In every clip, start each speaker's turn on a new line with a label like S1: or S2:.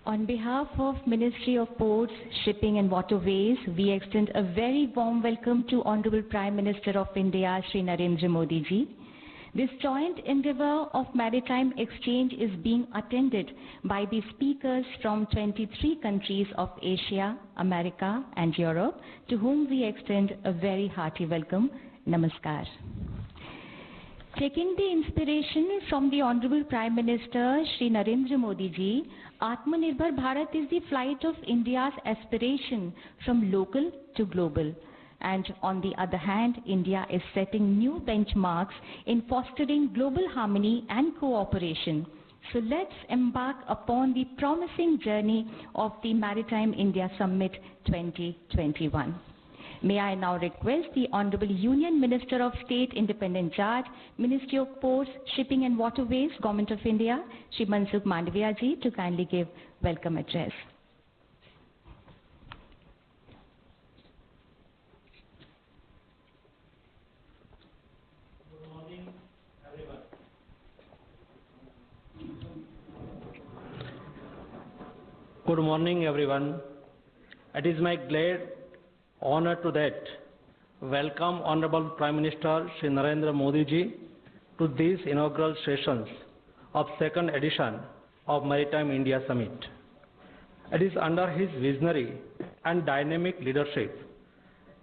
S1: On behalf of Ministry of Ports, Shipping and Waterways, we extend a very warm welcome to Honorable Prime Minister of India, Shri Narendra Modi ji. This joint endeavor of maritime exchange is being attended by the speakers from 23 countries of Asia, America and Europe, to whom we extend a very hearty welcome. Namaskar. Taking the inspiration from the Honorable Prime Minister Shri Narendra Modi ji, Atmanirbhar Bharat is the flight of India's aspiration from local to global. And on the other hand, India is setting new benchmarks in fostering global harmony and cooperation. So let's embark upon the promising journey of the Maritime India Summit 2021. May I now request the Honorable Union Minister of State, Independent Judge, Ministry of Ports, Shipping and Waterways, Government of India, Shri Mansukh Mandavia ji, to kindly give welcome address.
S2: Good morning, everyone. Good morning, everyone. It is my glad honor to that welcome Honorable Prime Minister Shri Narendra Modi ji to these inaugural sessions of second edition of Maritime India Summit. It is under his visionary and dynamic leadership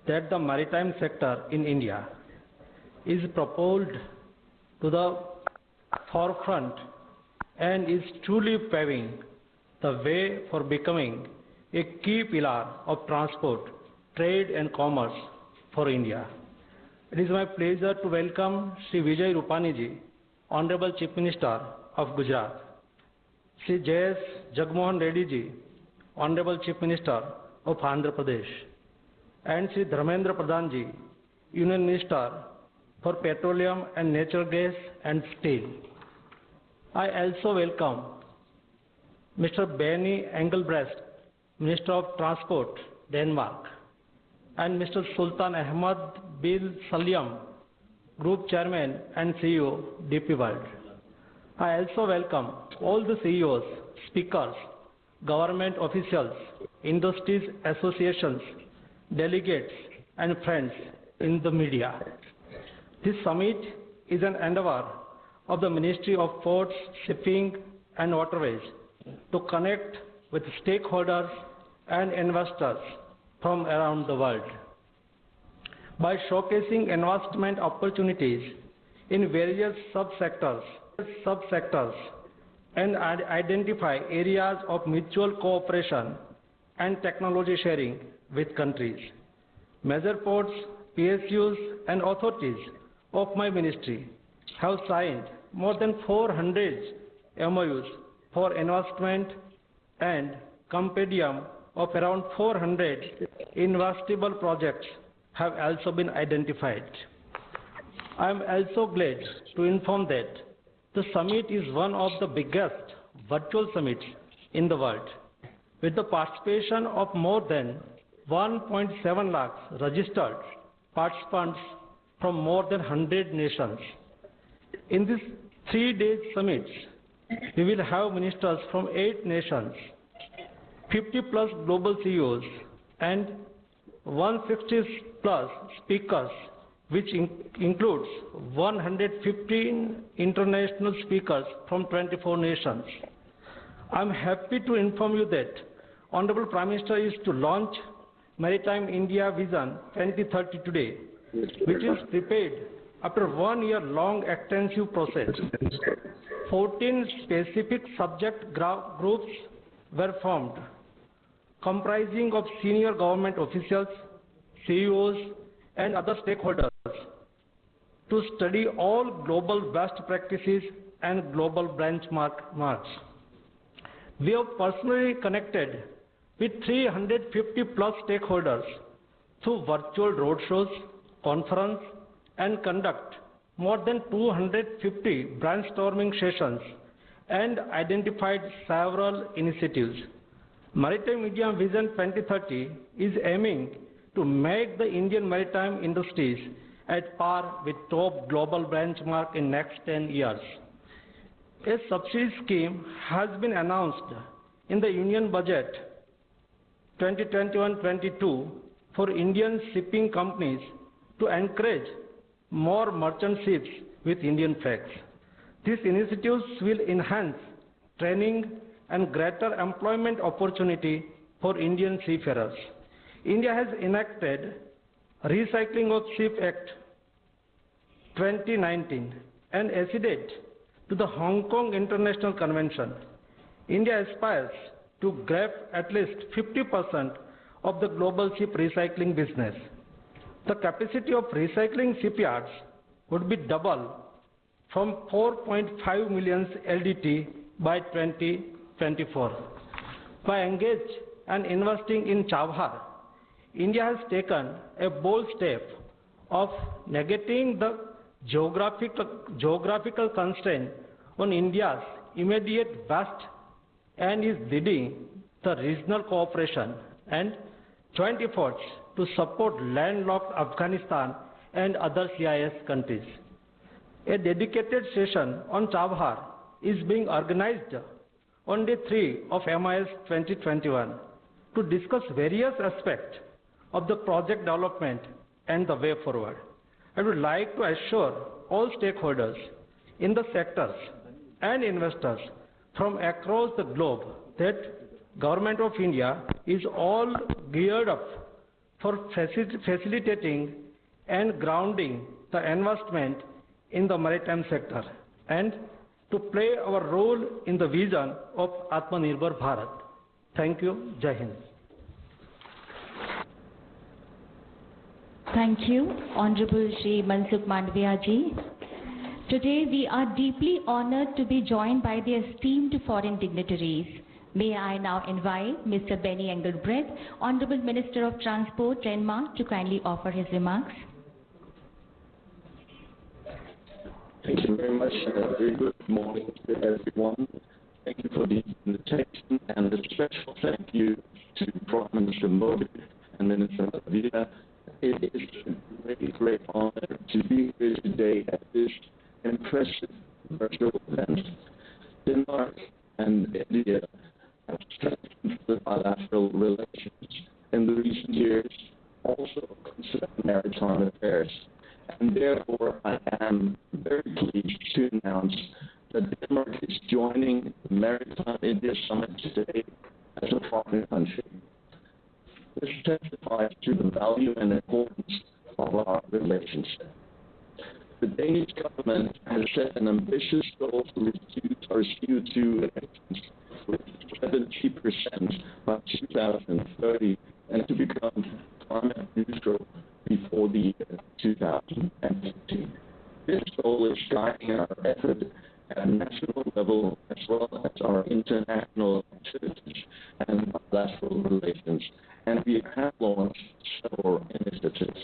S2: that the maritime sector in India is propelled to the forefront and is truly paving the way for becoming a key pillar of transport, trade and commerce for India. It is my pleasure to welcome Shri Vijay Rupani ji, Honorable Chief Minister of Gujarat, Shri J.S. Jagmohan Reddy ji, Honorable Chief Minister of Andhra Pradesh, and Shri Dharmendra Pradhan ji, Union Minister for Petroleum and Natural Gas and Steel. I also welcome Mr. Benny Engelbrecht, Minister of Transport, Denmark, and Mr. Sultan Ahmad bin Salim, Group Chairman and CEO, DP World. I also welcome all the CEOs, speakers, government officials, industries associations, delegates, and friends in the media. This summit is an endeavor of the Ministry of Ports, Shipping and Waterways to connect with stakeholders and investors from around the world. By showcasing investment opportunities in various subsectors and identify areas of mutual cooperation and technology sharing with countries. Major ports, PSUs and authorities of my ministry have signed more than 400 MOUs for investment, and compendium of around 400 investable projects have also been identified. I am also glad to inform that the summit is one of the biggest virtual summits in the world, with the participation of more than 1.7 lakhs registered participants from more than 100 nations. In this 3-day summit, we will have ministers from 8 nations, 50 plus global CEOs, and 160 plus speakers, which includes 115 international speakers from 24 nations. I am happy to inform you that Honorable Prime Minister is to launch Maritime India Vision 2030 today, which is prepared after 1 year long extensive process. 14 specific subject groups were formed, comprising of senior government officials, CEOs, and other stakeholders to study all global best practices and global benchmarks. We have personally connected with 350 plus stakeholders through virtual roadshows, conference, and conduct more than 250 brainstorming sessions and identified several initiatives. Maritime India Vision 2030 is aiming to make the Indian maritime industries at par with top global benchmark in next 10 years. A subsidy scheme has been announced in the Union Budget 2021-22 for Indian shipping companies to encourage more merchant ships with Indian flags. These initiatives will enhance training and greater employment opportunity for Indian seafarers. India has enacted Recycling of Ship Act 2019 and acceded to the Hong Kong International Convention. India aspires to grab at least 50% of the global ship recycling business. The capacity of recycling shipyards would be double from 4.5 million LDT by 2024. By engaging and investing in Chabhar, India has taken a bold step of negating the geographical constraint on India's immediate west and is leading the regional cooperation and joint efforts to support landlocked Afghanistan and other CIS countries. A dedicated session on Chabhar is being organized on day 3 of MIS 2021 to discuss various aspects of the project development and the way forward. I would like to assure all stakeholders in the sectors and investors from across the globe that Government of India is all geared up for facilitating and grounding the investment in the maritime sector and to play our role in the vision of Atmanirbhar Bharat. Thank you. Jai Hind.
S1: Thank you, Honorable Shri Mansukh Mandviya ji. Today we are deeply honored to be joined by the esteemed foreign dignitaries. May I now invite Mr. Benny Engelbrecht, Honorable Minister of Transport, Denmark, to kindly offer his remarks.
S3: Thank you very much. Very good morning to everyone. Thank you for the invitation, and a special thank you to Prime Minister Modi and Minister Mandviya. It is a very great honor to be here today at this impressive virtual event. Denmark and India have strengthened the bilateral relations in the recent years, also concern maritime affairs. And therefore, I am very pleased to announce that Denmark is joining the Maritime India Summit today as a partner country. This testifies to the value and importance of our relationship. The Danish government has set an ambitious goal to reduce our CO2 emissions with 70% by 2030 and to become climate neutral before the year 2050. This goal is guiding our effort at a national level as well as our international activities and bilateral relations, and we have launched several initiatives.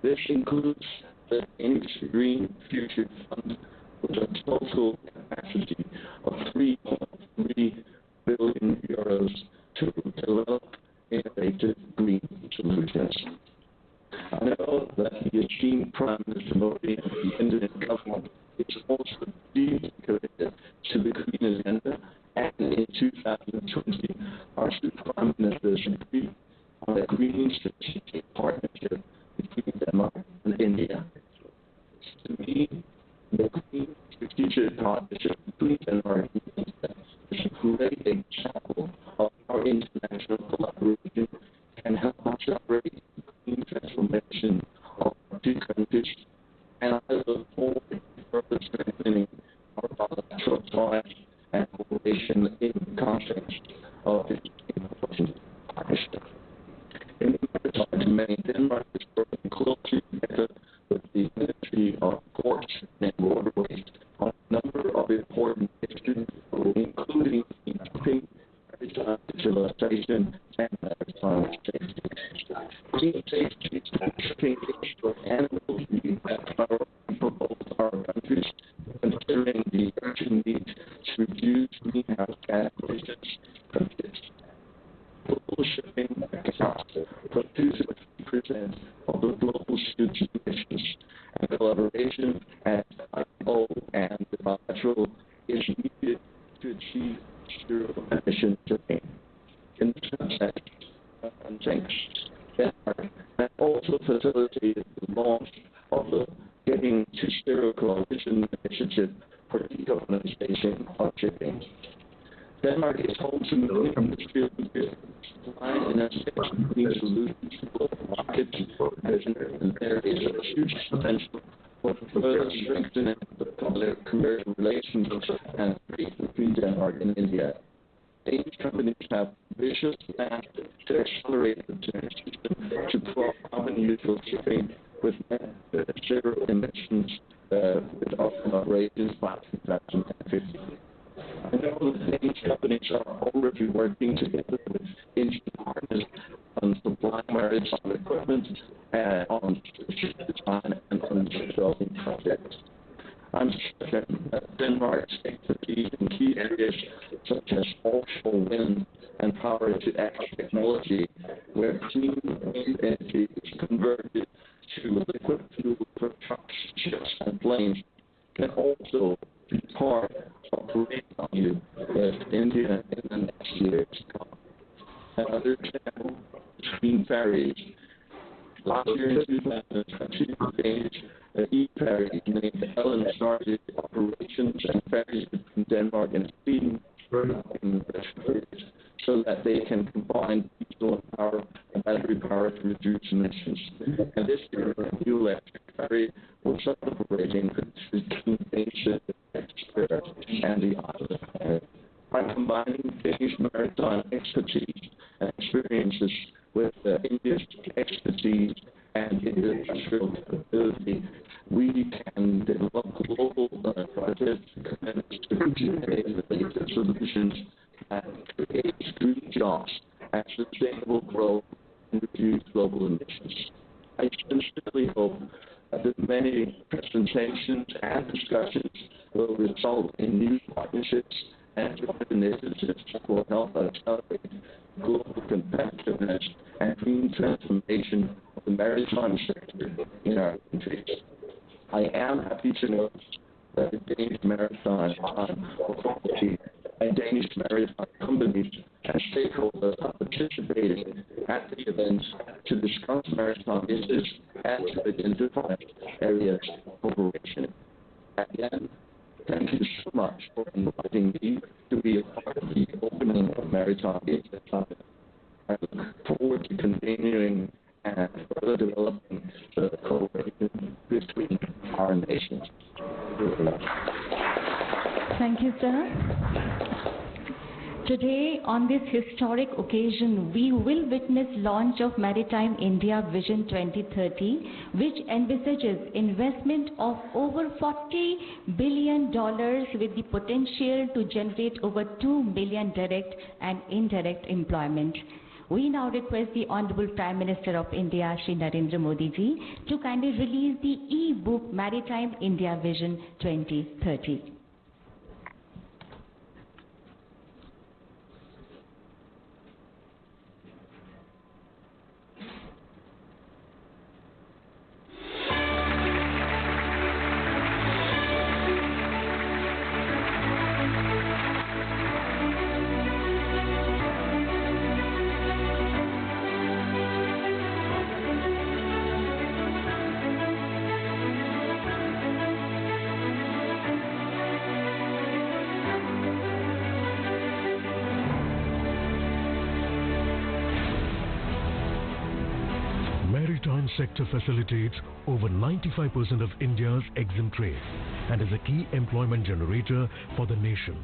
S3: This includes the Danish Green Future Fund with a total capacity of 3.3 billion euros to develop innovative green solutions. I know that the esteemed Prime Minister Modi and the Indian government is also deeply committed to the green agenda, and in 2020, our two Prime Ministers agreed on a green strategic partnership between Denmark and India. To me, the green strategic partnership between Denmark and India is a great example of our international collaboration and help accelerate the green transformation of our two countries, and I look forward to further strengthening our bilateral ties and cooperation in the context of this important partnership. In the maritime domain, Denmark is working closely together with the Ministry of Ports and Waterways on a number of important issues, including mapping, maritime digitalization, and maritime safety. Green safety shipping is an annual review at priority for both our countries, considering the urgent need to reduce greenhouse gas emissions from ships. Global shipping accounts for 2% of the global CO2 emissions, and collaboration at IMO and the bilateral is needed to achieve zero-emission shipping. In this context, thanks Denmark, that also facilitated the launch of the Getting to Zero Coalition Initiative for Decarbonization of Shipping. Denmark is home to many industrial leaders and has green solutions to global markets, and there is a huge potential for further strengthening the public commercial relations and trade between Denmark and India. Danish companies have ambitious plans to accelerate the transition to carbon neutral shipping with zero emissions with operations by 2050. I know that Danish companies are already working together with Indian partners on supplying maritime equipment, on ship design, and on developing projects. I'm certain that Denmark's expertise in key areas such as offshore wind and power-to-X technology, where clean wind energy is converted to liquid fuel for trucks, ships, and planes, can also be part of great value with India in the next years to come. Another example is green ferries. Last year in 2020, the Danish e-ferry named Ellen started operations and ferries between Denmark and Sweden so that they can combine diesel and power and battery power to reduce emissions. And this year, a new electric ferry will start operating between Asia and the island. By combining Danish maritime expertise and experiences with India's expertise and industrial capability, we can develop global projects to create solutions that create green jobs and sustainable growth and reduce global emissions. I sincerely hope that many presentations and discussions will result in new partnerships and initiatives that will help accelerate global competitiveness and green transformation of the maritime sector in our countries. I am happy to note that the Danish Maritime Authority and Danish maritime companies and stakeholders are participating at the events to discuss maritime issues and to identify areas of cooperation. Again, thank you so much for inviting me to be a part of the opening of Maritime Asia Summit. I look forward to continuing and further developing the cooperation between our nations.
S1: Thank you, sir. Today, on this historic occasion, we will witness launch of Maritime India Vision 2030, which envisages investment of over $40 billion with the potential to generate over 2 million direct and indirect employment. We now request the Honorable Prime Minister of India, Shri Narendra Modi ji, to kindly release the e-book Maritime India Vision 2030.
S4: Maritime sector facilitates over 95% of India's EXIM trade and is a key employment generator for the nation.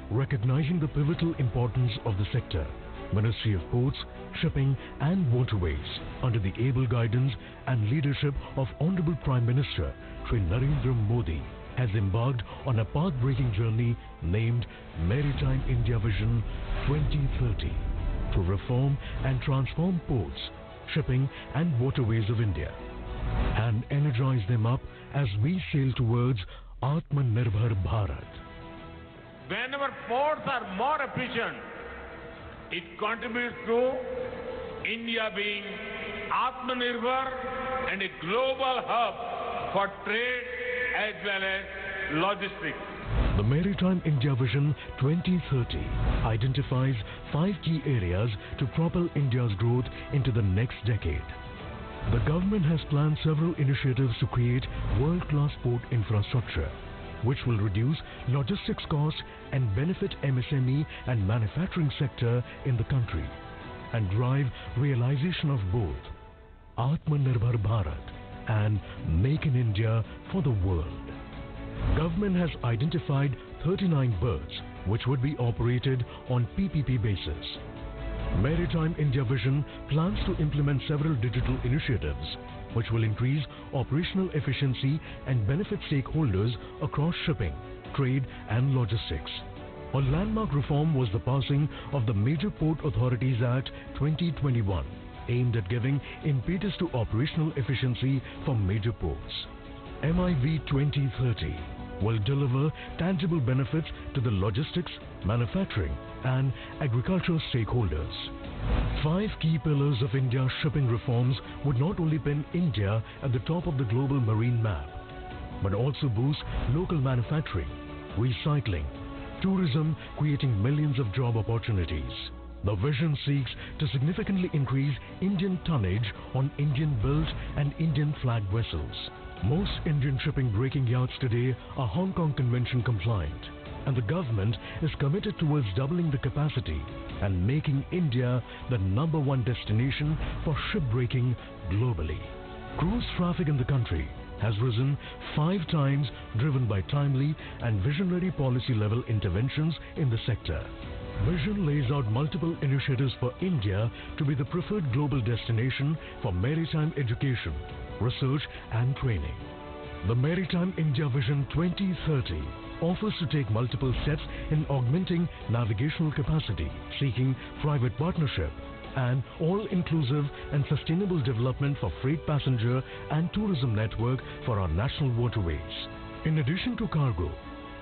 S4: Recognizing the pivotal importance of the sector, Ministry of Ports, Shipping and Waterways, under the able guidance and leadership of Honorable Prime Minister Shri Narendra Modi, has embarked on a path-breaking journey named Maritime India Vision 2030 to reform and transform ports, shipping and waterways of India and energize them up as we sail towards Atmanirbhar Bharat.
S5: Whenever ports are more efficient, it contributes to India being Atmanirbhar and a global hub for trade as well as logistics.
S4: The Maritime India Vision 2030 identifies 5 key areas to propel India's growth into the next decade. The government has planned several initiatives to create world-class port infrastructure, which will reduce logistics costs and benefit MSME and manufacturing sector in the country, and drive realization of both Atmanirbhar Bharat and Make in India for the world. Government has identified 39 berths which would be operated on PPP basis. Maritime India Vision plans to implement several digital initiatives which will increase operational efficiency and benefit stakeholders across shipping, trade and logistics. A landmark reform was the passing of the Major Port Authorities Act 2021, aimed at giving impetus to operational efficiency for major ports. MIV 2030 will deliver tangible benefits to the logistics, manufacturing and agricultural stakeholders. 5 key pillars of India's shipping reforms would not only pin India at the top of the global marine map, but also boost local manufacturing, recycling, tourism, creating millions of job opportunities. The vision seeks to significantly increase Indian tonnage on Indian-built and Indian-flagged vessels. Most Indian shipping breaking yards today are Hong Kong Convention compliant, and the government is committed towards doubling the capacity and making India the #1 destination for shipbreaking globally. Cruise traffic in the country has risen 5 times, driven by timely and visionary policy-level interventions in the sector. Vision lays out multiple initiatives for India to be the preferred global destination for maritime education, research and training. The Maritime India Vision 2030 offers to take multiple steps in augmenting navigational capacity, seeking private partnership, and all-inclusive and sustainable development for freight passenger and tourism network for our national waterways. In addition to cargo,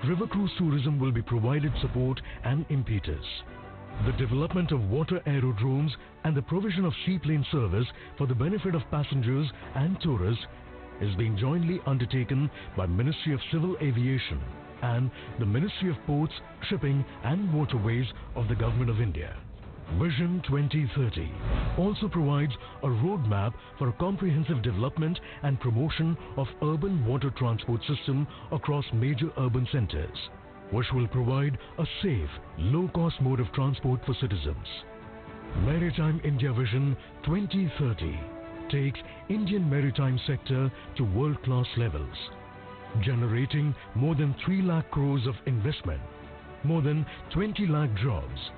S4: river cruise tourism will be provided support and impetus. The development of water aerodromes and the provision of seaplane service for the benefit of passengers and tourists is being jointly undertaken by Ministry of Civil Aviation and the Ministry of Ports, Shipping and Waterways of the Government of India. Vision 2030 also provides a roadmap for a comprehensive development and promotion of urban water transport system across major urban centers, which will provide a safe, low-cost mode of transport for citizens. Maritime India Vision 2030 takes Indian maritime sector to world-class levels, generating more than 3 lakh crores of investment, more than 20 lakh jobs,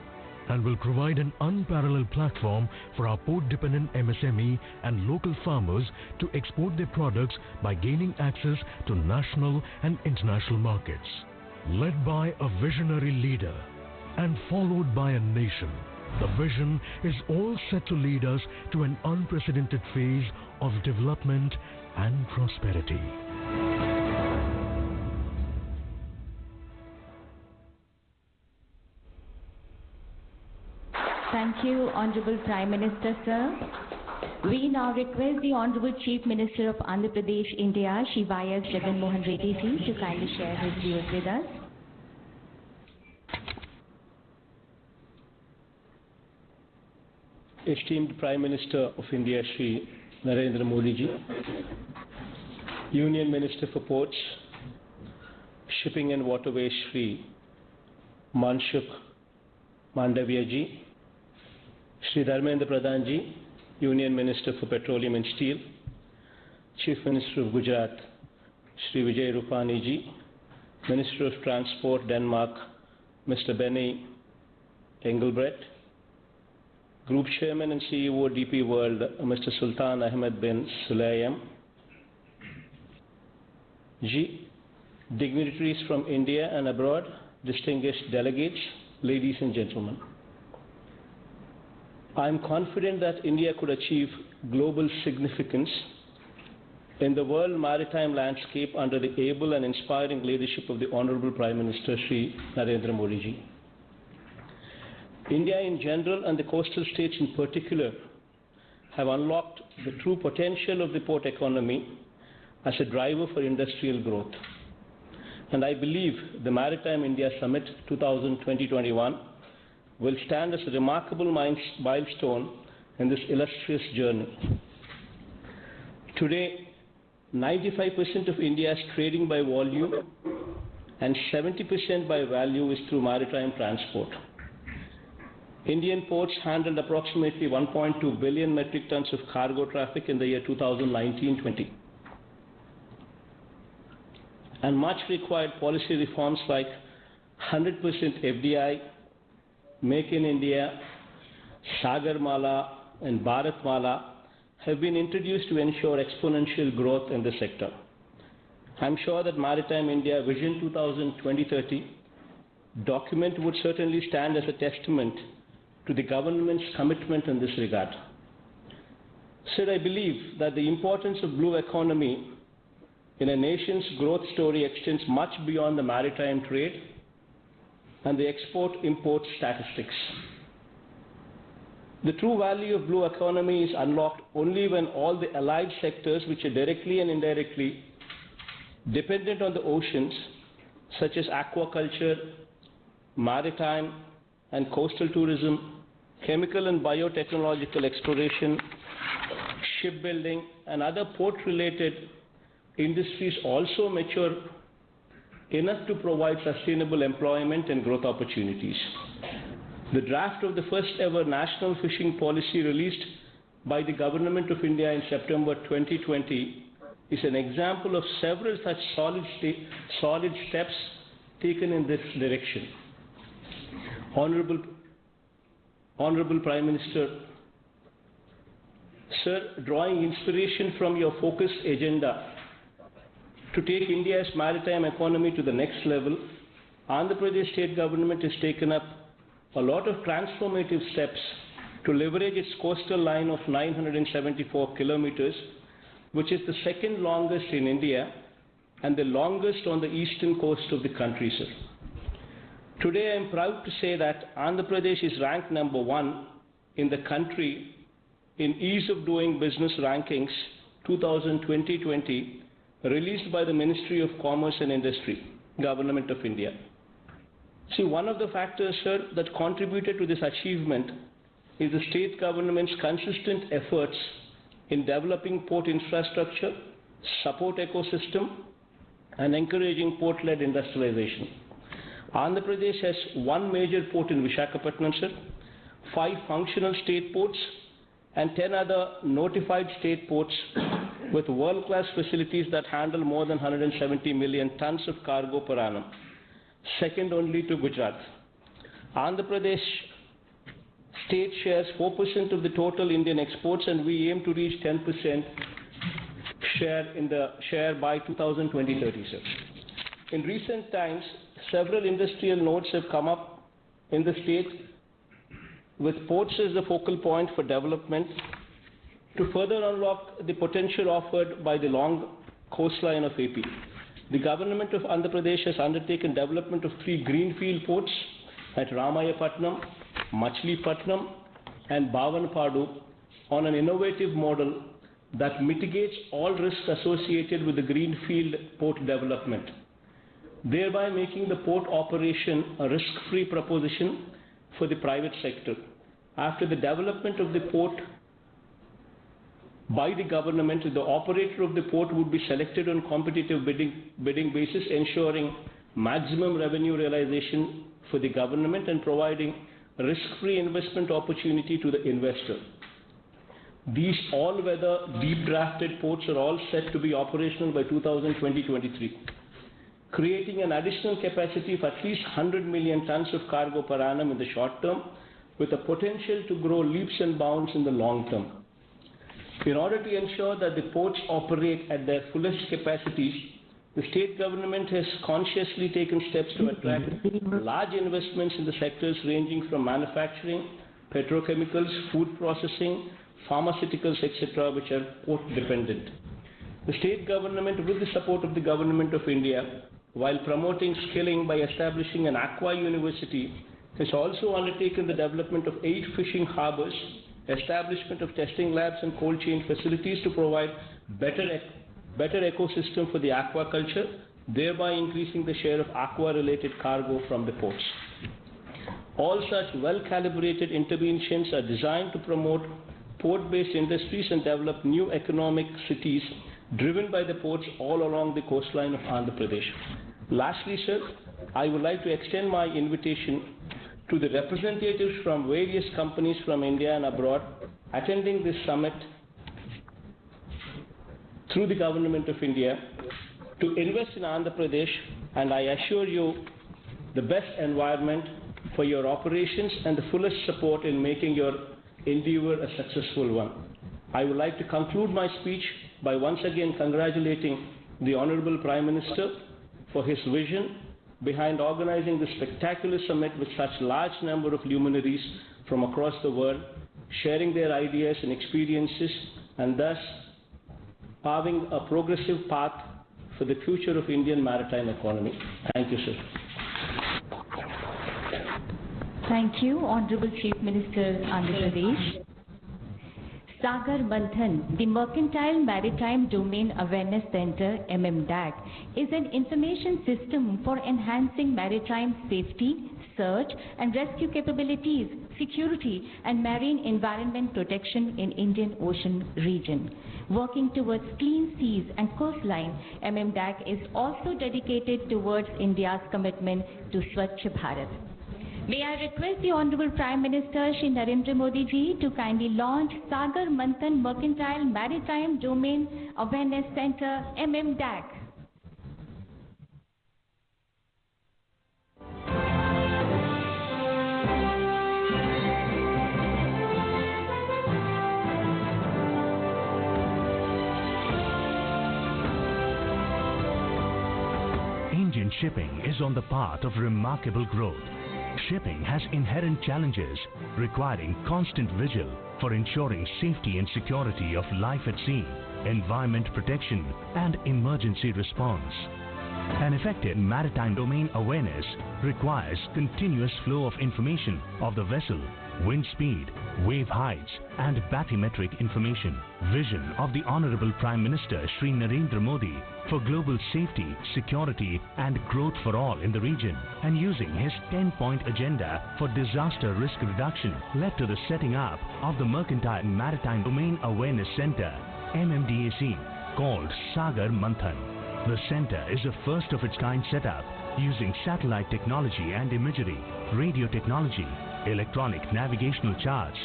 S4: and will provide an unparalleled platform for our port-dependent MSME and local farmers to export their products by gaining access to national and international markets. Led by a visionary leader and followed by a nation, the vision is all set to lead us to an unprecedented phase of development and prosperity.
S1: Thank you, Honorable Prime Minister, sir. We now request the Honorable Chief Minister of Andhra Pradesh, India, Shri Y.S. Jagan Mohan Reddy ji, to kindly share his views with us.
S6: Esteemed Prime Minister of India, Shri Narendra Modi ji, Union Minister for Ports, Shipping and Waterways, Shri Manshukh Mandavia ji, Shri Dharmendra Pradhan ji, Union Minister for Petroleum and Steel, Chief Minister of Gujarat, Shri Vijay Rupani ji, Minister of Transport, Denmark, Mr. Benny Engelbrecht, Group Chairman and CEO DP World, Mr. Sultan Ahmed bin Sulayem ji, dignitaries from India and abroad, distinguished delegates, ladies and gentlemen. I am confident that India could achieve global significance in the world maritime landscape under the able and inspiring leadership of the Honorable Prime Minister Shri Narendra Modi ji. India in general and the coastal states in particular have unlocked the true potential of the port economy as a driver for industrial growth. and I believe the Maritime India Summit 2020-21 will stand as a remarkable milestone in this illustrious journey. Today, 95% of India's trading by volume and 70% by value is through maritime transport. Indian ports handled approximately 1.2 billion metric tons of cargo traffic in the year 2019-20. And much required policy reforms like 100% FDI, Make in India, Sagarmala and Bharatmala have been introduced to ensure exponential growth in the sector. I'm sure that Maritime India Vision 2030 document would certainly stand as a testament to the government's commitment in this regard. Sir, I believe that the importance of blue economy in a nation's growth story extends much beyond the maritime trade and the export-import statistics. The true value of blue economy is unlocked only when all the allied sectors which are directly and indirectly dependent on the oceans, such as aquaculture, maritime and coastal tourism, chemical and biotechnological exploration, shipbuilding and other port-related industries also mature enough to provide sustainable employment and growth opportunities. The draft of the first ever national fishing policy released by the Government of India in September 2020 is an example of several such solid steps taken in this direction. Honorable Prime Minister, Sir, drawing inspiration from your focused agenda to take India's maritime economy to the next level, Andhra Pradesh state government has taken up a lot of transformative steps to leverage its coastal line of 974 kilometers, which is the second longest in India and the longest on the eastern coast of the country, sir. Today I am proud to say that Andhra Pradesh is ranked number 1 in the country in Ease of Doing Business Rankings 2020-20 released by the Ministry of Commerce and Industry, Government of India. See, one of the factors, sir, that contributed to this achievement is the state government's consistent efforts in developing port infrastructure, support ecosystem, and encouraging port-led industrialization. Andhra Pradesh has one major port in Visakhapatnam, sir, 5 functional state ports, and 10 other notified state ports with world-class facilities that handle more than 170 million tons of cargo per annum, second only to Gujarat. Andhra Pradesh state shares 4% of the total Indian exports, and we aim to reach 10% share by 2020-30, sir. In recent times, several industrial nodes have come up in the state with ports as the focal point for development to further unlock the potential offered by the long coastline of AP. The government of Andhra Pradesh has undertaken development of 3 greenfield ports at Ramayapatnam, Machilipatnam and Bhavanpadu on an innovative model that mitigates all risks associated with the greenfield port development, thereby making the port operation a risk-free proposition for the private sector. After the development of the port by the government, the operator of the port would be selected on competitive bidding basis, ensuring maximum revenue realization for the government and providing risk-free investment opportunity to the investor. These all-weather, deep-drafted ports are all set to be operational by 2020-23, creating an additional capacity of at least 100 million tons of cargo per annum in the short term, with a potential to grow leaps and bounds in the long term. In order to ensure that the ports operate at their fullest capacities, the state government has consciously taken steps to attract large investments in the sectors ranging from manufacturing, petrochemicals, food processing, pharmaceuticals, etc., which are port dependent. The state government, with the support of the Government of India, while promoting skilling by establishing an aqua university, has also undertaken the development of 8 fishing harbors, establishment of testing labs and cold chain facilities to provide better ecosystem for the aquaculture, thereby increasing the share of aqua-related cargo from the ports. All such well-calibrated interventions are designed to promote port-based industries and develop new economic cities driven by the ports all along the coastline of Andhra Pradesh. Lastly, sir, I would like to extend my invitation to the representatives from various companies from India and abroad attending this summit through the Government of India to invest in Andhra Pradesh, and I assure you the best environment for your operations and the fullest support in making your endeavor a successful one. I would like to conclude my speech by once again congratulating the Honorable Prime Minister for his vision behind organizing this spectacular summit with such large number of luminaries from across the world, sharing their ideas and experiences, and thus paving a progressive path for the future of Indian maritime economy. Thank you, sir.
S1: Thank you, Honorable Chief Minister, Andhra Pradesh. Sagar Manthan, the Mercantile Maritime Domain Awareness Center, MMDAC, is an information system for enhancing maritime safety, search and rescue capabilities, security and marine environment protection in Indian Ocean region. Working towards clean seas and coastline, MMDAC is also dedicated towards India's commitment to Swachh Bharat. May I request the Honorable Prime Minister Shri Narendra Modi ji to kindly launch Sagar Manthan Mercantile Maritime Domain Awareness Center, MMDAC.
S7: Indian shipping is on the path of remarkable growth. Shipping has inherent challenges requiring constant vigil for ensuring safety and security of life at sea, environment protection and emergency response. An effective maritime domain awareness requires continuous flow of information of the vessel, wind speed, wave heights and bathymetric information. Vision of the Honorable Prime Minister Shri Narendra Modi for global safety, security and growth for all in the region, and using his 10-point agenda for disaster risk reduction led to the setting up of the Mercantile Maritime Domain Awareness Center, MMDAC, called Sagar Manthan. The center is a first of its kind setup using satellite technology and imagery, radio technology, electronic navigational charts,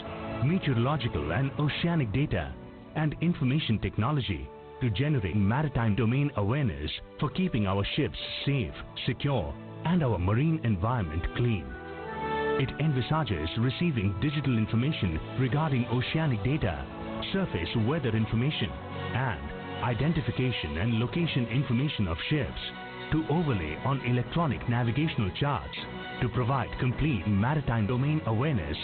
S7: meteorological and oceanic data, and information technology to generate maritime domain awareness for keeping our ships safe, secure, and our marine environment clean. It envisages receiving digital information regarding oceanic data, surface weather information, and identification and location information of ships to overlay on electronic navigational charts to provide complete maritime domain awareness.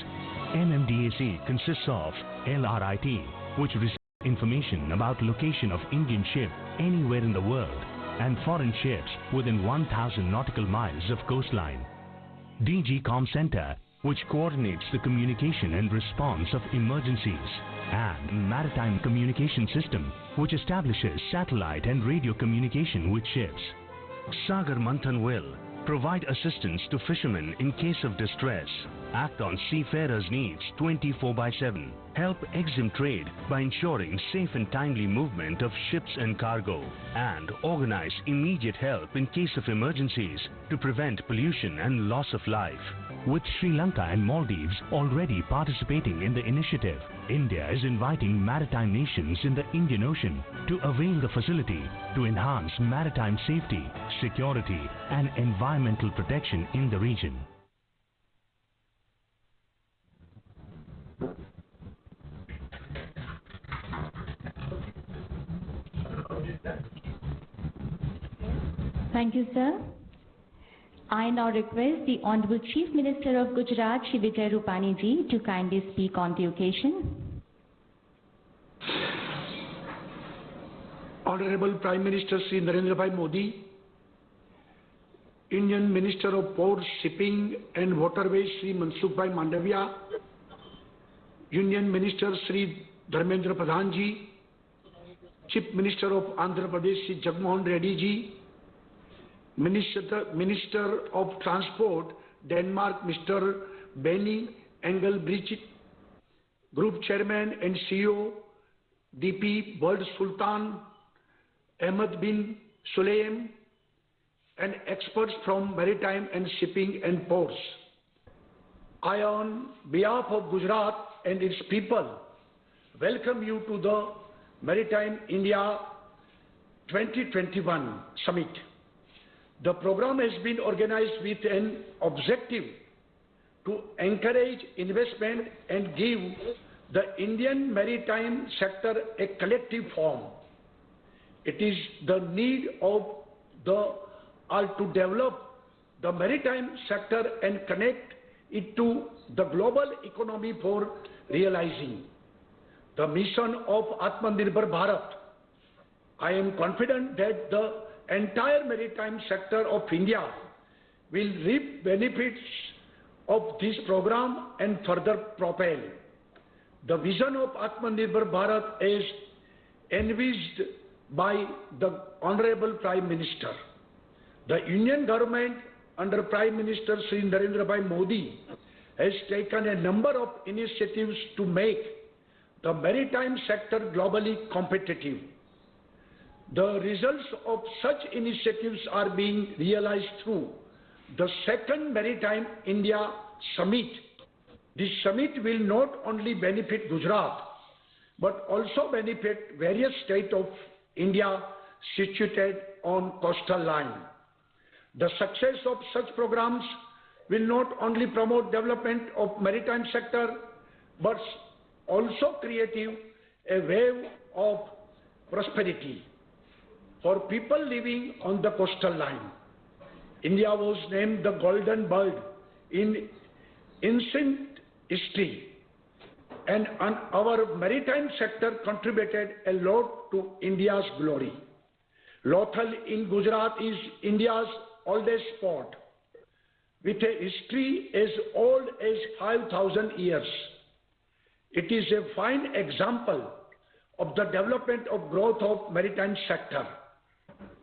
S7: MMDAC consists of LRIT, which receives information about location of Indian ship anywhere in the world and foreign ships within 1,000 nautical miles of coastline. DG Com Center, which coordinates the communication and response of emergencies, and Maritime Communication System, which establishes satellite and radio communication with ships. Sagar Manthan will provide assistance to fishermen in case of distress, act on seafarers' needs 24/7, help exempt trade by ensuring safe and timely movement of ships and cargo, and organize immediate help in case of emergencies to prevent pollution and loss of life. With Sri Lanka and Maldives already participating in the initiative, India is inviting maritime nations in the Indian Ocean to avail the facility to enhance maritime safety, security, and environmental protection in the region.
S1: Thank you, sir. I now request the Honorable Chief Minister of Gujarat, Shri Vijay Rupani ji, to kindly speak on the occasion.
S8: Honorable Prime Minister Shri Narendra Bhai Modi, Indian Minister of Ports, Shipping and Waterways Shri Mansukh Bhai Mandavia, Union Minister Shri Dharmendra Pradhan ji, Chief Minister of Andhra Pradesh Shri Jagmohan Reddy ji, Minister of Transport, Denmark, Mr. Benny Engelbrecht, Group Chairman and CEO, DP World Sultan, Ahmed bin Sulayem, and experts from maritime and shipping and ports. I, on behalf of Gujarat and its people, welcome you to the Maritime India 2021 Summit. The program has been organized with an objective to encourage investment and give the Indian maritime sector a collective form. It is the need of all to develop the maritime sector and connect it to the global economy for realizing the mission of Atmanirbhar Bharat. I am confident that the entire maritime sector of India will reap benefits of this program and further propel the vision of Atmanirbhar Bharat as envisaged by the Honorable Prime Minister. The Union government under Prime Minister Shri Narendra Bhai Modi has taken a number of initiatives to make the maritime sector globally competitive. The results of such initiatives are being realized through the second Maritime India Summit. This summit will not only benefit Gujarat, but also benefit various states of India situated on coastal line. The success of such programs will not only promote development of maritime sector, but also create a wave of prosperity for people living on the coastal line. India was named the Golden Bird in ancient history, and our maritime sector contributed a lot to India's glory. Lothal in Gujarat is India's oldest port, with a history as old as 5,000 years. It is a fine example of the development of growth of maritime sector.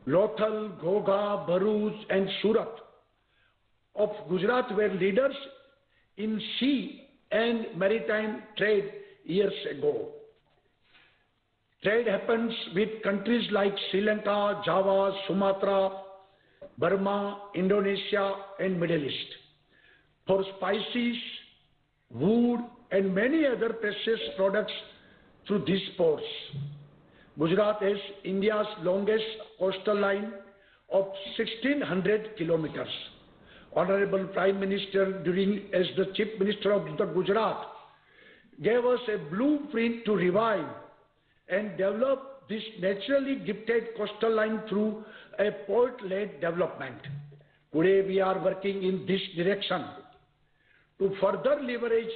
S8: Lothal, Ghoga, Bharuch and Surat of Gujarat were leaders in sea and maritime trade years ago. Trade happens with countries like Sri Lanka, Java, Sumatra, Burma, Indonesia and Middle East for spices, wood and many other precious products through these ports. Gujarat has India's longest coastal line of 1600 kilometers. Honorable Prime Minister, as the Chief Minister of the Gujarat, gave us a blueprint to revive and develop this naturally gifted coastal line through a port-led development. Today we are working in this direction to further leverage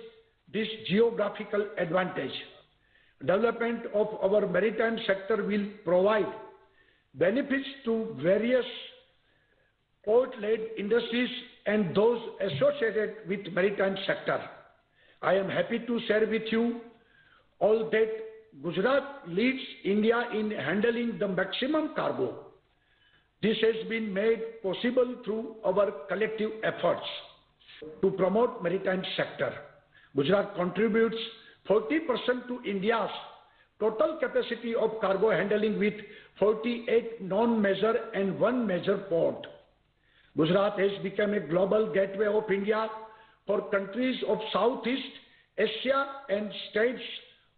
S8: this geographical advantage. Development of our maritime sector will provide benefits to various port-led industries and those associated with maritime sector. I am happy to share with you all that Gujarat leads India in handling the maximum cargo. This has been made possible through our collective efforts to promote maritime sector. Gujarat contributes 40% to India's total capacity of cargo handling with 48 non-major and 1 major port. Gujarat has become a global gateway of India for countries of Southeast Asia and states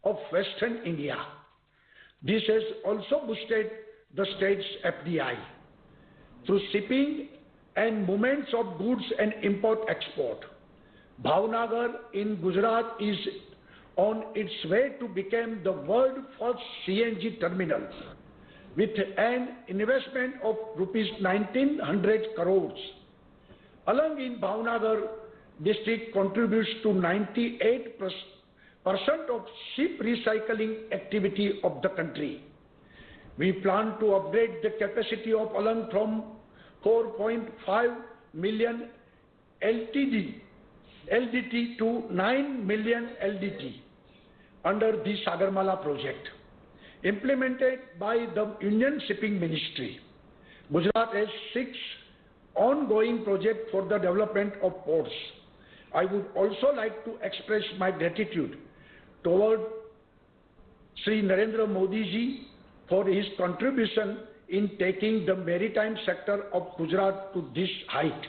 S8: of Western India. This has also boosted the state's FDI through shipping and movements of goods and import-export. Bhavnagar in Gujarat is on its way to become the world's first CNG terminal with an investment of rupees 1900 crores. Alang in Bhavnagar district contributes to 98% of ship recycling activity of the country. We plan to upgrade the capacity of Alang from 4.5 million LDT to 9 million LDT under the Sagarmala project, implemented by the Union Shipping Ministry. Gujarat has 6 ongoing project for the development of ports. I would also like to express my gratitude toward Sri Narendra Modi ji for his contribution in taking the maritime sector of Gujarat to this height.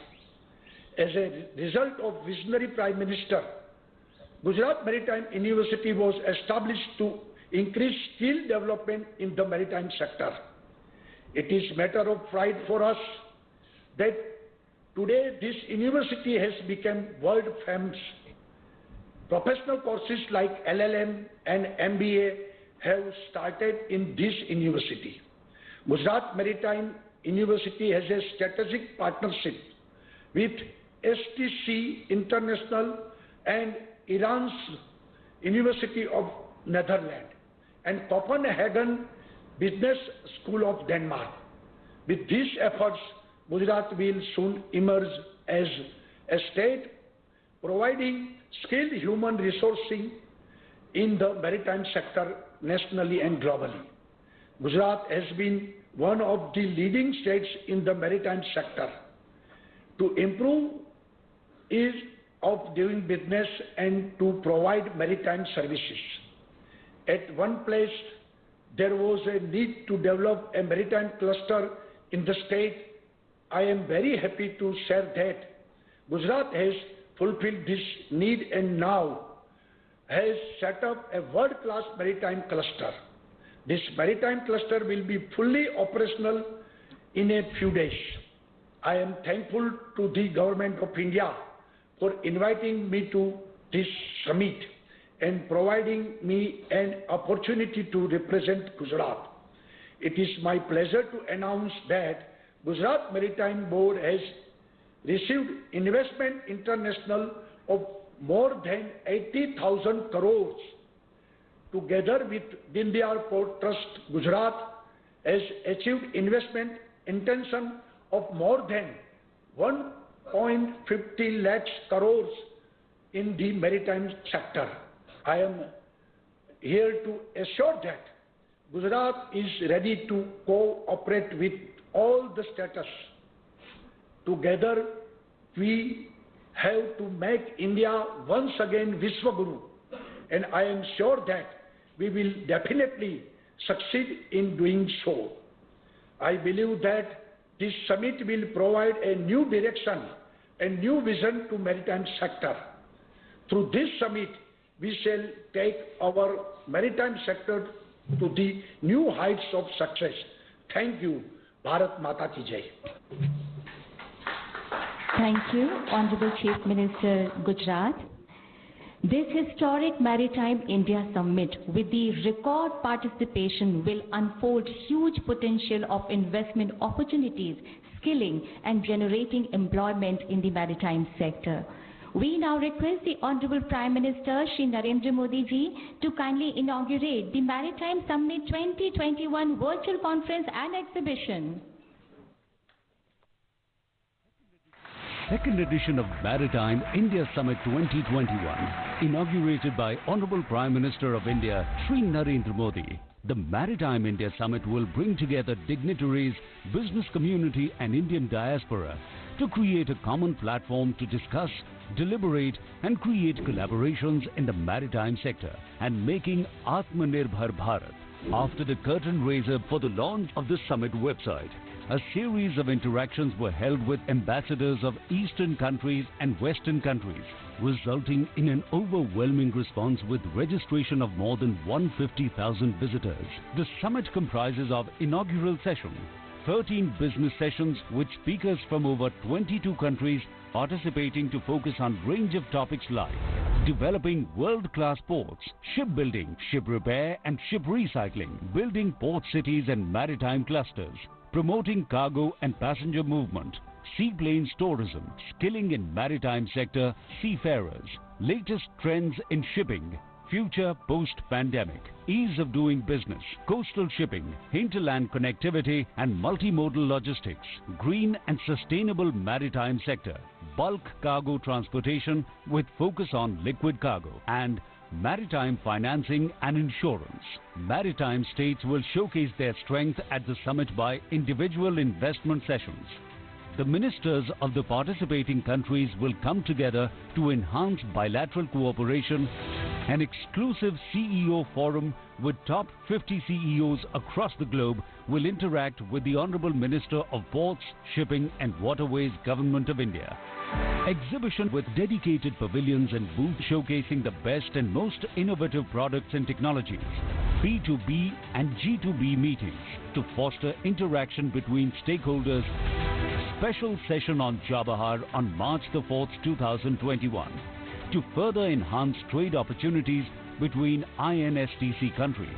S8: As a result of visionary Prime Minister, Gujarat Maritime University was established to increase skill development in the maritime sector. It is matter of pride for us that today this university has become world famous. Professional courses like LLM and MBA have started in this university. Gujarat Maritime University has a strategic partnership with STC International and Iran's University of Netherlands and Copenhagen Business School of Denmark. With these efforts, Gujarat will soon emerge as a state providing skilled human resourcing in the maritime sector nationally and globally. Gujarat has been one of the leading states in the maritime sector. To improve ease of doing business and to provide maritime services. At one place, there was a need to develop a maritime cluster in the state. I am very happy to share that Gujarat has fulfilled this need and now has set up a world-class maritime cluster. This maritime cluster will be fully operational in a few days. I am thankful to the Government of India for inviting me to this summit and providing me an opportunity to represent Gujarat. It is my pleasure to announce that Gujarat Maritime Board has received investment international of more than 80,000 crores. Together with Dindiyal Port Trust, Gujarat has achieved investment intention of more than 1.50 lakhs crores in the maritime sector. I am here to assure that Gujarat is ready to cooperate with all the states. Together, we have to make India once again Vishwaguru, and I am sure that we will definitely succeed in doing so. I believe that this summit will provide a new direction and new vision to maritime sector. Through this summit, we shall take our maritime sector to the new heights of success. Thank you. Bharat Mata Ki Jai.
S1: Thank you, Honorable Chief Minister, Gujarat. This historic Maritime India Summit with the record participation will unfold huge potential of investment opportunities, skilling and generating employment in the maritime sector. We now request the Honorable Prime Minister Shri Narendra Modi ji to kindly inaugurate the Maritime Summit 2021 virtual conference and exhibition.
S9: Second edition of Maritime India Summit 2021, inaugurated by Honorable Prime Minister of India, Shri Narendra Modi. The Maritime India Summit will bring together dignitaries, business community and Indian diaspora to create a common platform to discuss, deliberate and create collaborations in the maritime sector and making Atmanirbhar Bharat. After the curtain raiser for the launch of the summit website, a series of interactions were held with ambassadors of Eastern countries and Western countries, resulting in an overwhelming response with registration of more than 150,000 visitors. The summit comprises of inaugural session, 13 business sessions with speakers from over 22 countries participating to focus on range of topics like developing world-class ports, shipbuilding, ship repair and ship recycling, building port cities and maritime clusters, promoting cargo and passenger movement, seaplanes tourism, skilling in maritime sector, seafarers, latest trends in shipping, future post-pandemic, ease of doing business, coastal shipping, hinterland connectivity and multimodal logistics, green and sustainable maritime sector, bulk cargo transportation with focus on liquid cargo, and maritime financing and insurance. Maritime states will showcase their strength at the summit by individual investment sessions, the ministers of the participating countries will come together to enhance bilateral cooperation. An exclusive CEO forum with top 50 CEOs across the globe will interact with the Honorable Minister of Ports, Shipping and Waterways, Government of India. Exhibition with dedicated pavilions and booths showcasing the best and most innovative products and technologies. B2B and G2B meetings to foster interaction between stakeholders. Special session on Chabahar on March the 4th, 2021 to further enhance trade opportunities between INSTC countries.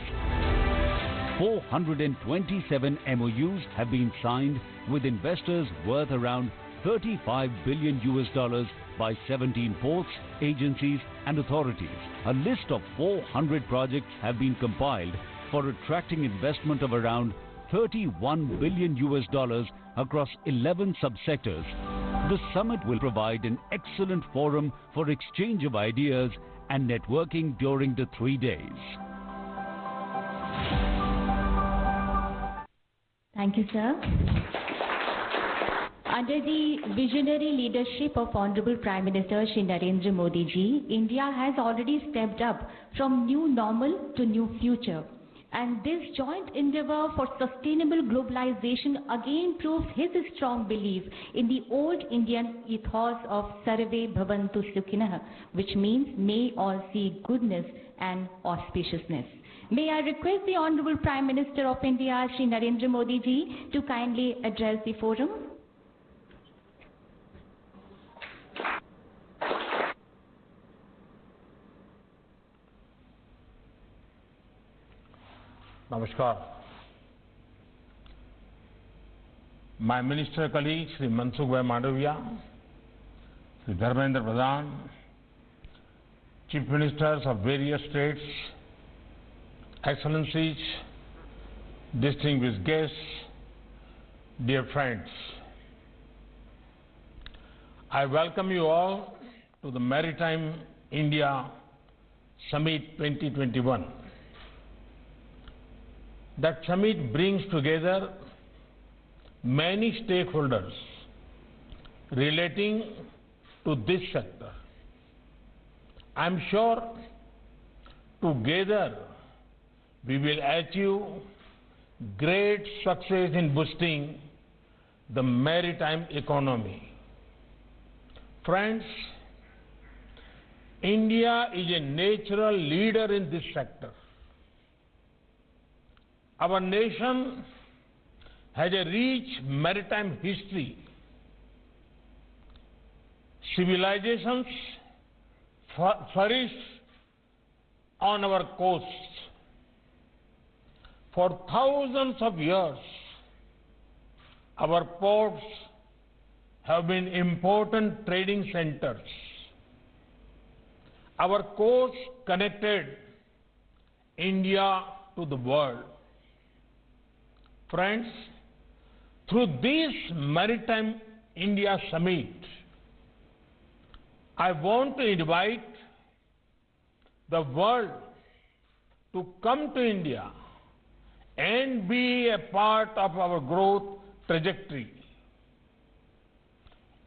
S9: 427 MOUs have been signed with investors worth around $35 billion by 17 ports, agencies and authorities. A list of 400 projects have been compiled for attracting investment of around $31 billion across 11 subsectors. The summit will provide an excellent forum for exchange of ideas and networking during the 3 days.
S1: Thank you, sir. Under the visionary leadership of Honorable Prime Minister Shri Narendra Modi ji, India has already stepped up from new normal to new future. And this joint endeavor for sustainable globalization again proves his strong belief in the old Indian ethos of Sarve Bhavantu Sukhinah, which means may all see goodness and auspiciousness. May I request the Honorable Prime Minister of India, Shri Narendra Modi ji, to kindly address the forum.
S5: Namaskar. My minister colleague, Shri Mansukh Bhai Mandaviya, Shri Dharmendra Pradhan, Chief Ministers of various states, Excellencies, distinguished guests, dear friends. I welcome you all to the Maritime India Summit 2021. That summit brings together many stakeholders relating to this sector. I'm sure together we will achieve great success in boosting the maritime economy. Friends, India is a natural leader in this sector. Our nation has a rich maritime history. Civilizations flourish on our coasts. For thousands of years, our ports have been important trading centers. Our coasts connected India to the world. Friends, through this Maritime India Summit, I want to invite the world to come to India and be a part of our growth trajectory.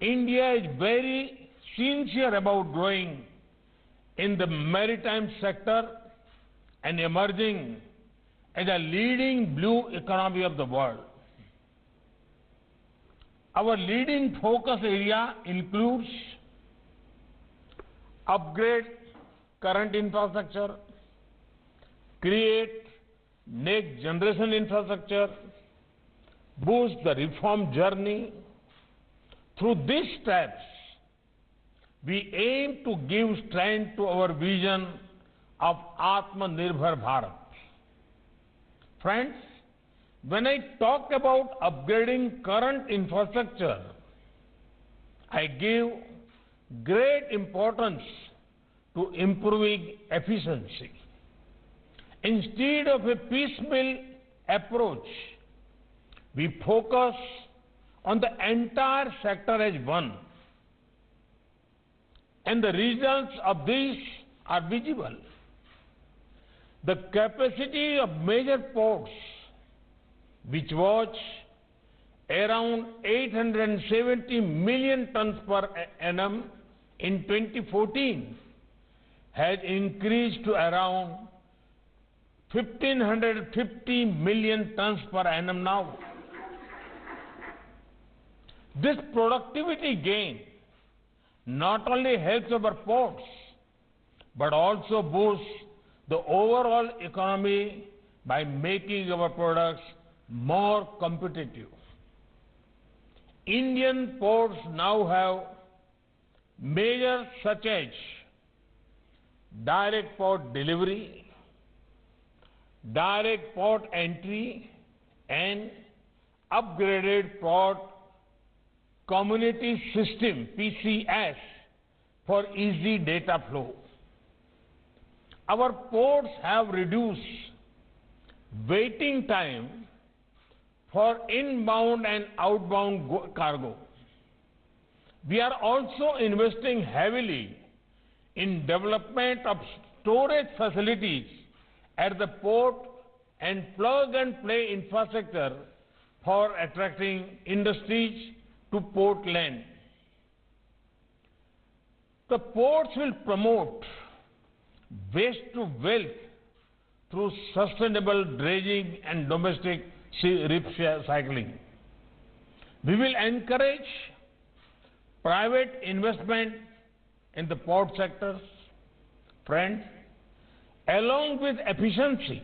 S5: India is very sincere about growing in the maritime sector and emerging as a leading blue economy of the world. Our leading focus area includes upgrade current infrastructure, create next generation infrastructure, boost the reform journey. Through these steps, we aim to give strength to our vision of Atmanirbhar Bharat. Friends, when I talk about upgrading current infrastructure, I give great importance to improving efficiency. Instead of a piecemeal approach, we focus on the entire sector as one. And the results of this are visible. The capacity of major ports, which was around 870 million tons per annum in 2014 has increased to around 1,550 million tons per annum now. This productivity gain not only helps our ports, but also boosts the overall economy by making our products more competitive. Indian ports now have measures such as direct port delivery, direct port entry, and upgraded port community system, PCS, for easy data flow. Our ports have reduced waiting time for inbound and outbound cargo. We are also investing heavily in development of storage facilities at the port and plug-and-play infrastructure for attracting industries to port land. The ports will promote waste to wealth through sustainable dredging and domestic recycling. We will encourage private investment in the port sectors. Friends, along with efficiency,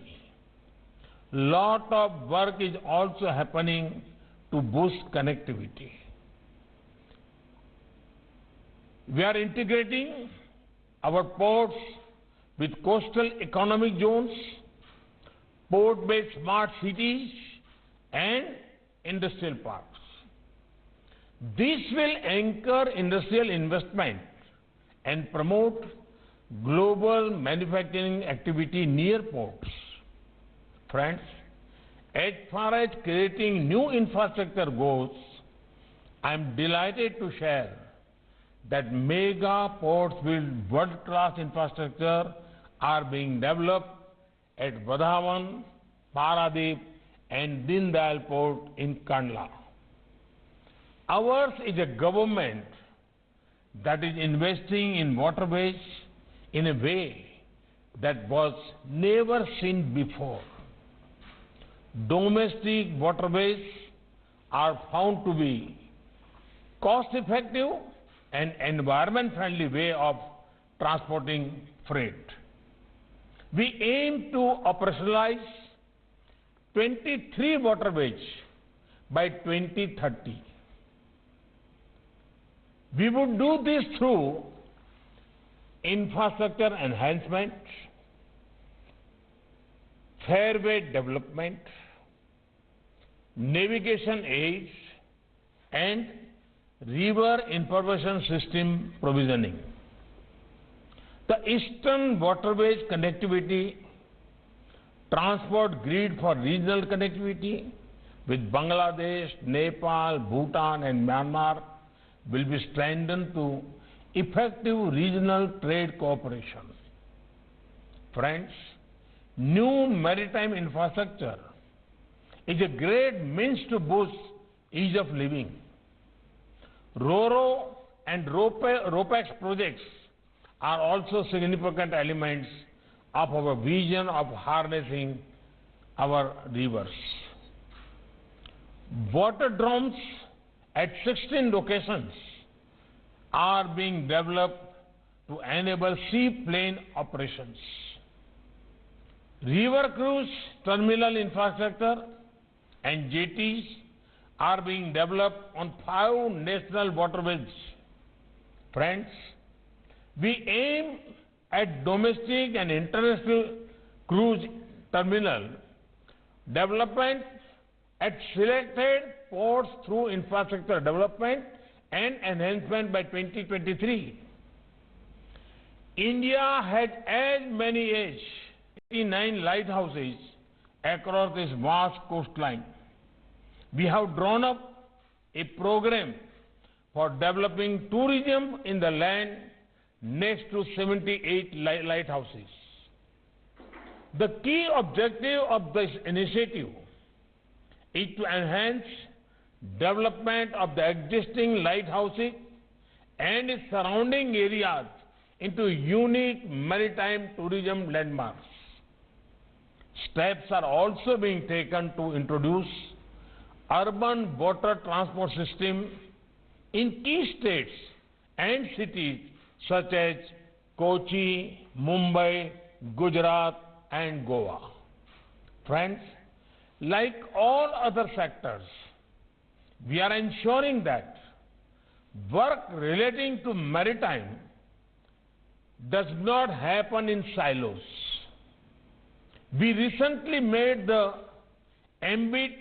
S5: lot of work is also happening to boost connectivity. We are integrating our ports with coastal economic zones, port-based smart cities, and industrial parks. This will anchor industrial investment and promote global manufacturing activity near ports. Friends, as far as creating new infrastructure goes, I am delighted to share that mega ports with world-class infrastructure are being developed at Vadhavan, Paradip, and Deen Dayal Port in Kandla. Ours is a government that is investing in waterways in a way that was never seen before. Domestic waterways are found to be cost-effective and environment-friendly way of transporting freight. We aim to operationalize 23 waterways by 2030. We would do this through infrastructure enhancement, fairway development, navigation aids, and river information system provisioning. The Eastern Waterways Connectivity Transport Grid for regional connectivity with Bangladesh, Nepal, Bhutan, and Myanmar will be strengthened to effective regional trade cooperation. Friends, new maritime infrastructure is a great means to boost ease of living. RoRo and RoPax projects are also significant elements of our vision of harnessing our rivers. Waterdromes at 16 locations are being developed to enable seaplane operations. River cruise terminal infrastructure and jetties are being developed on 5 national waterways. Friends, we aim at domestic and international cruise terminal development at selected ports through infrastructure development and enhancement by 2023. India had as many as 89 lighthouses across this vast coastline. We have drawn up a program for developing tourism in the land next to 78 lighthouses. The key objective of this initiative is to enhance development of the existing lighthouses and its surrounding areas into unique maritime tourism landmarks. Steps are also being taken to introduce urban water transport system in key states and cities such as Kochi, Mumbai, Gujarat and Goa. Friends, like all other sectors, we are ensuring that work relating to maritime does not happen in silos. We recently made the ambit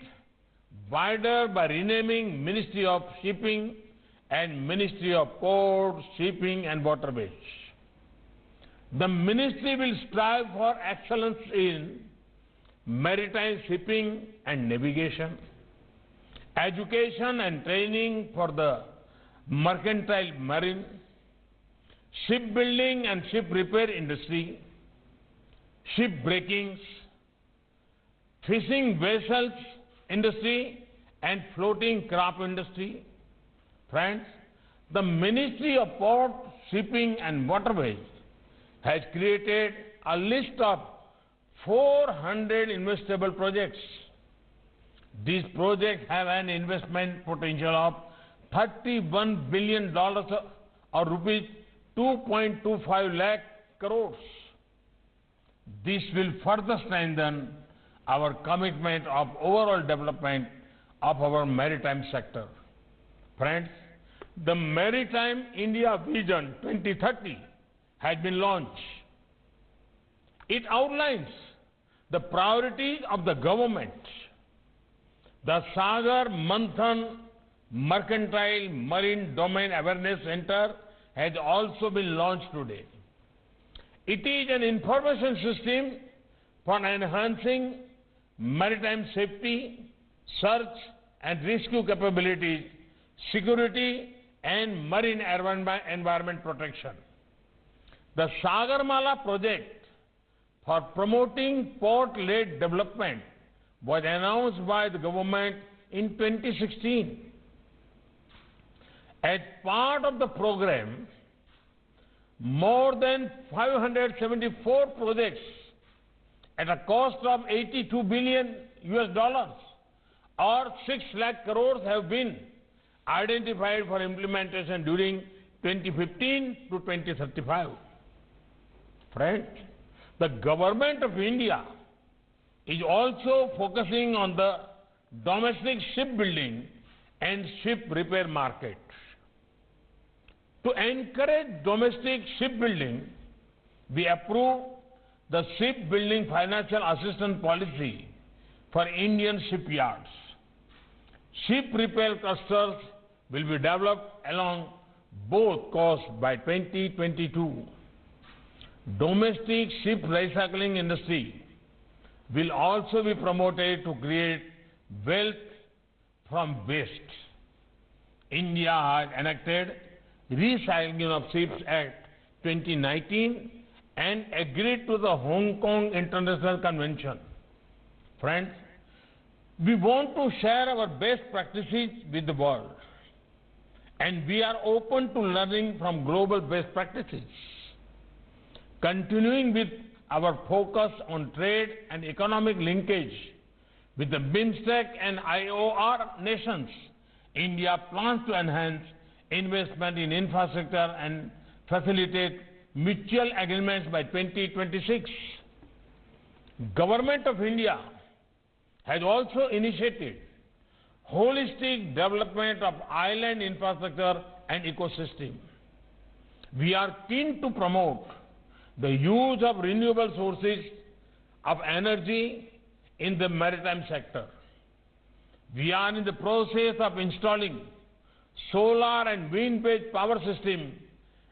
S5: wider by renaming Ministry of Shipping and Ministry of Ports, Shipping and Waterways. The ministry will strive for excellence in maritime shipping and navigation, education and training for the mercantile marine, shipbuilding and ship repair industry, ship breakings, fishing vessels industry and floating craft industry. Friends, the Ministry of Port, Shipping and Waterways has created a list of 400 investable projects. These projects have an investment potential of $31 billion or rupees 2.25 lakh crores. This will further strengthen our commitment of overall development of our maritime sector. Friends, the Maritime India Vision 2030 has been launched. It outlines the priorities of the government. The Sagar Manthan Mercantile Marine Domain Awareness Center has also been launched today. It is an information system for enhancing maritime safety, search and rescue capabilities, security and marine environment protection. The Sagarmala project for promoting port-led development was announced by the government in 2016. As part of the program, more than 574 projects at a cost of $82 billion or 6 lakh crores have been identified for implementation during 2015 to 2035. Friends, the government of India is also focusing on the domestic shipbuilding and ship repair market. To encourage domestic shipbuilding, we approved the Shipbuilding Financial Assistance Policy for Indian shipyards. Ship repair clusters will be developed along both coasts by 2022. Domestic ship recycling industry will also be promoted to create wealth from waste. India has enacted Recycling of Ships Act 2019 and agreed to the Hong Kong International Convention. Friends, we want to share our best practices with the world, and we are open to learning from global best practices. Continuing with our focus on trade and economic linkage with the BIMSTEC and IOR nations, India plans to enhance investment in infrastructure and facilitate mutual agreements by 2026. Government of India has also initiated holistic development of island infrastructure and ecosystem. We are keen to promote the use of renewable sources of energy in the maritime sector. We are in the process of installing solar and wind-based power system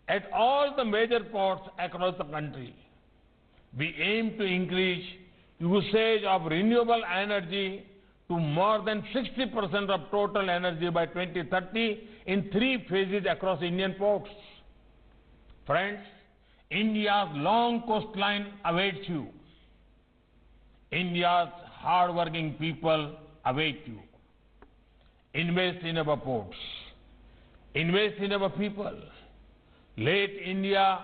S5: at all the major ports across the country. We aim to increase usage of renewable energy to more than 60% of total energy by 2030 in 3 phases across Indian ports. Friends, India's long coastline awaits you. India's hard-working people await you. invest in our ports, invest in our people. Let India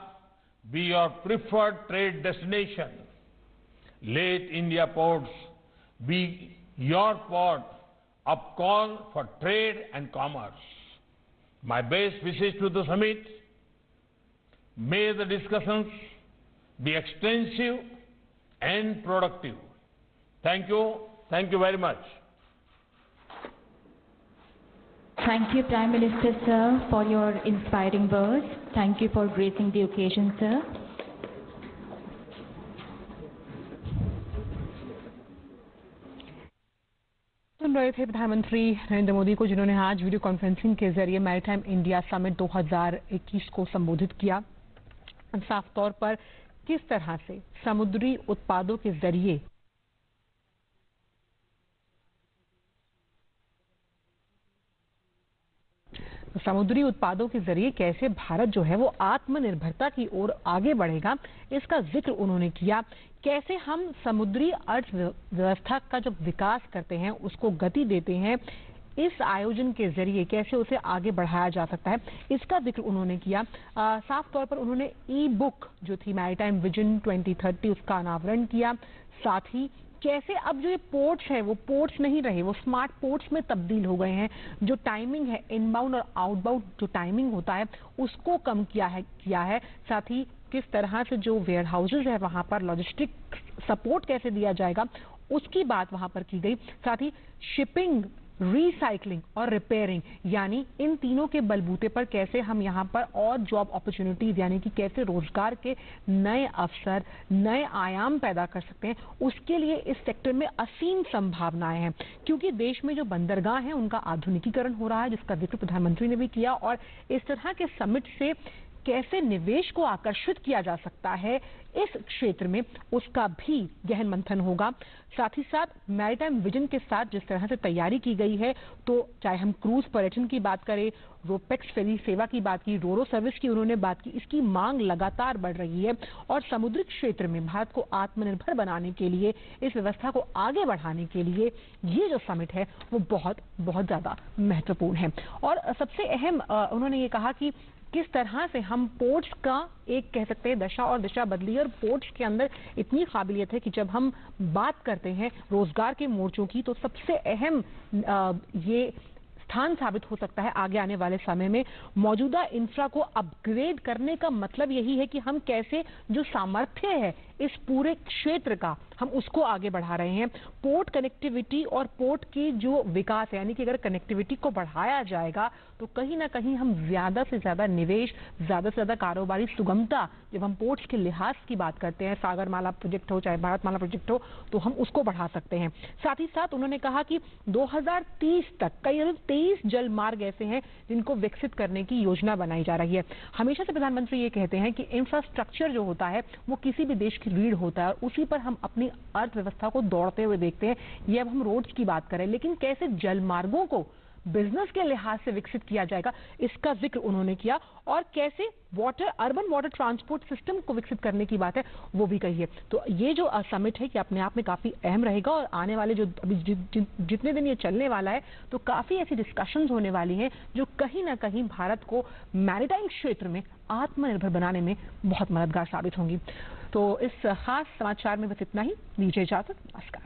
S5: be your preferred trade destination. Let India ports be your port of call for trade and commerce. My best wishes to the summit. May the discussions be extensive and productive. Thank you. Thank you very much.
S1: Thank you, Prime Minister, sir, for your inspiring words. Thank you for gracing the occasion, sir.
S10: सुन रहे थे प्रधानमंत्री नरेंद्र मोदी को, जिन्होंने आज video conferencing के जरिए maritime India summit 2021 को संबोधित किया। साफ तौर पर किस तरह से समुद्री उत्पादों के जरिए कैसे भारत जो है वो आत्मनिर्भरता की ओर आगे बढ़ेगा, इसका जिक्र उन्होंने किया। कैसे हम समुद्री अर्थव्यवस्था का जो विकास करते हैं, उसको गति देते हैं, इस आयोजन के जरिए कैसे उसे आगे बढ़ाया जा सकता है, इसका जिक्र उन्होंने किया। साफ तौर पर उन्होंने ई बुक जो थी मैरीटाइम विजन 2030 उसका अनावरण किया। साथ ही कैसे अब जो ये पोर्ट्स हैं वो पोर्ट्स नहीं रहे, वो स्मार्ट पोर्ट्स में तब्दील हो गए हैं। जो टाइमिंग है इनबाउंड और आउटबाउंड जो टाइमिंग होता है उसको कम किया है। साथ ही किस तरह से जो वेयर हाउसेज है वहां पर लॉजिस्टिक सपोर्ट कैसे दिया जाएगा उसकी बात वहां पर की गई। साथ ही शिपिंग, रिसाइकलिंग और रिपेयरिंग, यानी इन तीनों के बलबूते पर कैसे हम यहाँ पर और जॉब अपॉर्चुनिटीज यानी कि कैसे रोजगार के नए अवसर, नए आयाम पैदा कर सकते हैं, उसके लिए इस सेक्टर में असीम संभावनाएं हैं। क्योंकि देश में जो बंदरगाह हैं उनका आधुनिकीकरण हो रहा है, जिसका जिक्र प्रधानमंत्री ने भी किया। और इस तरह के समिट से कैसे निवेश को आकर्षित किया जा सकता है इस क्षेत्र में, उसका भी गहन मंथन होगा। साथ ही साथ मैरीटाइम विजन के साथ जिस तरह से तैयारी की गई है, तो चाहे हम क्रूज पर्यटन की बात करें, रोपेक्स फेरी सेवा की बात की, रोरो सर्विस की उन्होंने बात की, इसकी मांग लगातार बढ़ रही है। और समुद्री क्षेत्र में भारत को आत्मनिर्भर बनाने के लिए, इस व्यवस्था को आगे बढ़ाने के लिए ये जो समिट है वो बहुत बहुत ज्यादा महत्वपूर्ण है। और सबसे अहम उन्होंने ये कहा कि किस तरह से हम पोर्ट्स का एक कह सकते हैं दशा और दिशा बदली, और पोर्ट्स के अंदर इतनी काबिलियत है कि जब हम बात करते हैं रोजगार के मोर्चों की, तो सबसे अहम ये स्थान साबित हो सकता है आगे आने वाले समय में। मौजूदा इंफ्रा को अपग्रेड करने का मतलब यही है कि हम कैसे जो सामर्थ्य है इस पूरे क्षेत्र का, हम उसको आगे बढ़ा रहे हैं। पोर्ट कनेक्टिविटी और पोर्ट की जो विकास है, यानी कि अगर कनेक्टिविटी को बढ़ाया जाएगा तो कहीं ना कहीं हम ज्यादा से ज्यादा निवेश, ज्यादा से ज्यादा कारोबारी सुगमता, जब हम पोर्ट्स के लिहाज की बात करते हैं, सागरमाला प्रोजेक्ट हो चाहे भारतमाला प्रोजेक्ट हो, तो हम उसको बढ़ा सकते हैं। साथ ही साथ उन्होंने कहा कि 2030 तक कई 23 जल मार्ग ऐसे हैं जिनको विकसित करने की योजना बनाई जा रही है। हमेशा से प्रधानमंत्री ये कहते हैं कि इंफ्रास्ट्रक्चर जो होता है वो किसी भी देश की रीढ़ होता है, और उसी पर हम अपनी अर्थव्यवस्था को दौड़ते हुए देखते हैं। ये अब हम रोड्स की बात करें, लेकिन कैसे जल मार्गों को बिजनेस के लिहाज से विकसित किया जाएगा, इसका जिक्र उन्होंने किया। और कैसे अर्बन वाटर ट्रांसपोर्ट सिस्टम को विकसित करने की बात है वो भी कही है। तो ये जो समिट है कि अपने आप में काफी अहम रहेगा, और आने वाले जो अभी जितने दिन ये चलने वाला है, तो काफी ऐसी डिस्कशंस होने वाली हैं जो कहीं ना कहीं भारत को मैरीटाइम क्षेत्र में आत्मनिर्भर बनाने में बहुत मददगार साबित होंगी। तो इस खास समाचार में बस इतना ही। दीजिए इजाजत। नमस्कार।